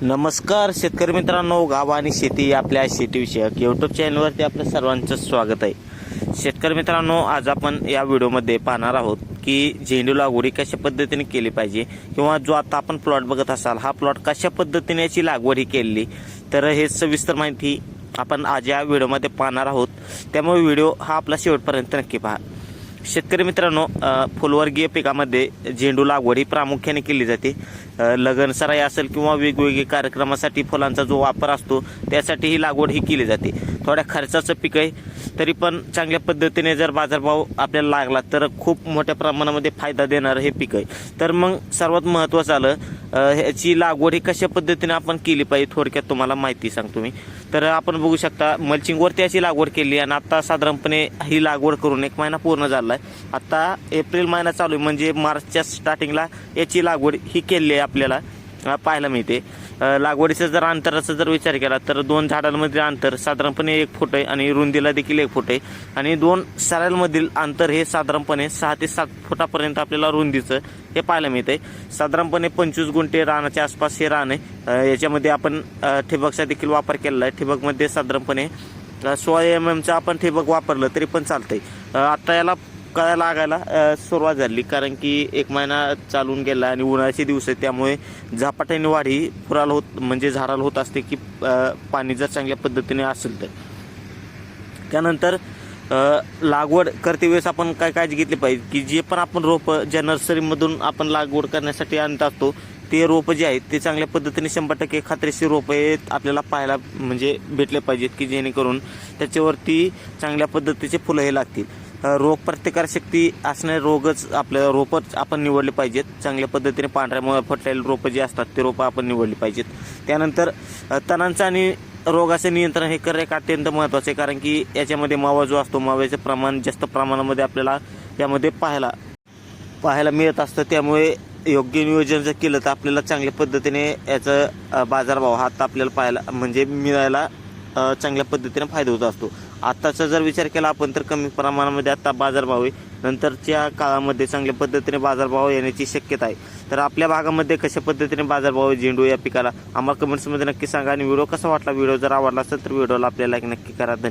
नमस्कार शेतकरी मित्रांनो, गाव आणि शेती आपल्या शेतीविषयक यूट्यूब चॅनलवरती आपलं सर्वांचं स्वागत आहे. शेतकरी मित्रांनो, आज आपण या व्हिडिओमध्ये पाहणार आहोत की झेंडू लागवडी कशा पद्धतीने केली पाहिजे, किंवा जो आता आपण प्लॉट बघत असाल हा प्लॉट कशा पद्धतीने याची लागवड ही केली, तर हे सविस्तर माहिती आपण आज या व्हिडिओमध्ये पाहणार आहोत. त्यामुळे व्हिडिओ हा आपला शेवटपर्यंत नक्की पहा. शेतकरी मित्रांनो, फुलवर्गीय पिकामध्ये झेंडू लागवड ही प्रामुख्याने केली जाते. लग्न सराई असेल किंवा वेगवेगळे कार्यक्रमासाठी फुलांचा जो वापर असतो त्यासाठी ही लागवड ही केली जाते. थोड्या खर्चाचं पीक आहे, तरी पण चांगल्या पद्धतीने जर बाजारभाव आपल्याला लागला तर खूप मोठ्या प्रमाणामध्ये फायदा देणारं हे पीक आहे. तर मग सर्वात महत्त्वाचं आलं ह्याची लागवड ही कशा पद्धतीने आपण केली पाहिजे, थोडक्यात तुम्हाला माहिती सांगतो मी. तर आपण बघू शकता मल्चिंगवरती याची लागवड केली आणि आता साधारणपणे ही लागवड करून 1 महिना पूर्ण झाला आहे. आता एप्रिल महिना चालू आहे, म्हणजे मार्चच्या स्टार्टिंगला याची लागवड ही केली आहे आपल्याला पाहायला मिळते. लागवडीचं जर अंतराचा जर विचार केला तर 2 झाडांमधील अंतर साधारणपणे 1 फूट आहे आणि रुंदीला देखील 1 फूट आहे, आणि 2 सऱ्यांमधील अंतर हे साधारणपणे 6 ते 7 फुटापर्यंत आपल्याला रुंदीचं हे पाहायला मिळते. साधारणपणे 25 गुंठे रानाच्या आसपास हे रान आहे. याच्यामध्ये आपण ठिबकचा देखील वापर केलेला आहे. ठिबकमध्ये साधारणपणे 16 mm आपण ठिबक वापरलं तरी पण चालतंय. आता याला कळ्या लागायला सुरुवात झाली, कारण की 1 महिना चालून गेला आणि उन्हाळ्याचे दिवस आहेत, त्यामुळे झपाट्याने वाढ ही फुलाला होत म्हणजे झाडाला होत असते की पाणी जर चांगल्या पद्धतीने असेल तर. त्यानंतर लागवड करते वेळेस आपण काय काळजी घेतली पाहिजे की जे पण आपण रोपं ज्या नर्सरीमधून आपण लागवड करण्यासाठी आणत असतो ते रोपं जे आहेत ते चांगल्या पद्धतीने 100% खात्रीशीर रोपं हे आपल्याला पाहायला म्हणजे भेटले पाहिजेत की जेणेकरून त्याच्यावरती चांगल्या पद्धतीचे फुलं हे लागतील. रोग प्रतिकारशक्ती असणारे रोगच आपल्या रोपं आपण निवडले पाहिजेत. चांगल्या पद्धतीने पांढऱ्या फुटलेले रोपं जे असतात ते रोपं आपण निवडली पाहिजेत. त्यानंतर तणांचं आणि रोगाचं नियंत्रण हे करणे अत्यंत महत्त्वाचे आहे, कारण की याच्यामध्ये मावा जो असतो माव्याचं प्रमाण जास्त प्रमाणामध्ये आपल्याला यामध्ये पाहायला मिळत असतं. त्यामुळे योग्य नियोजन जर केलं तर आपल्याला चांगल्या पद्धतीने याचं बाजारभाव हा आपल्याला पाहायला म्हणजे मिळायला चांगल्या पद्धतीने फायदा होत असतो. आत्ताचा जर विचार केला आपण तर कमी प्रमाणामध्ये आता बाजारभाव आहे, नंतरच्या काळामध्ये चांगल्या पद्धतीने बाजारभाव येण्याची शक्यता आहे. तर आपल्या भागामध्ये कशा पद्धतीने बाजारभाव आहे झेंडू या पिकाला आम्हाला कमेंट्समध्ये नक्की सांगा. आणि व्हिडिओ कसा वाटला, व्हिडिओ जर आवडला असेल तर व्हिडिओला आपल्याला लाईक नक्की करा. धन्यवाद.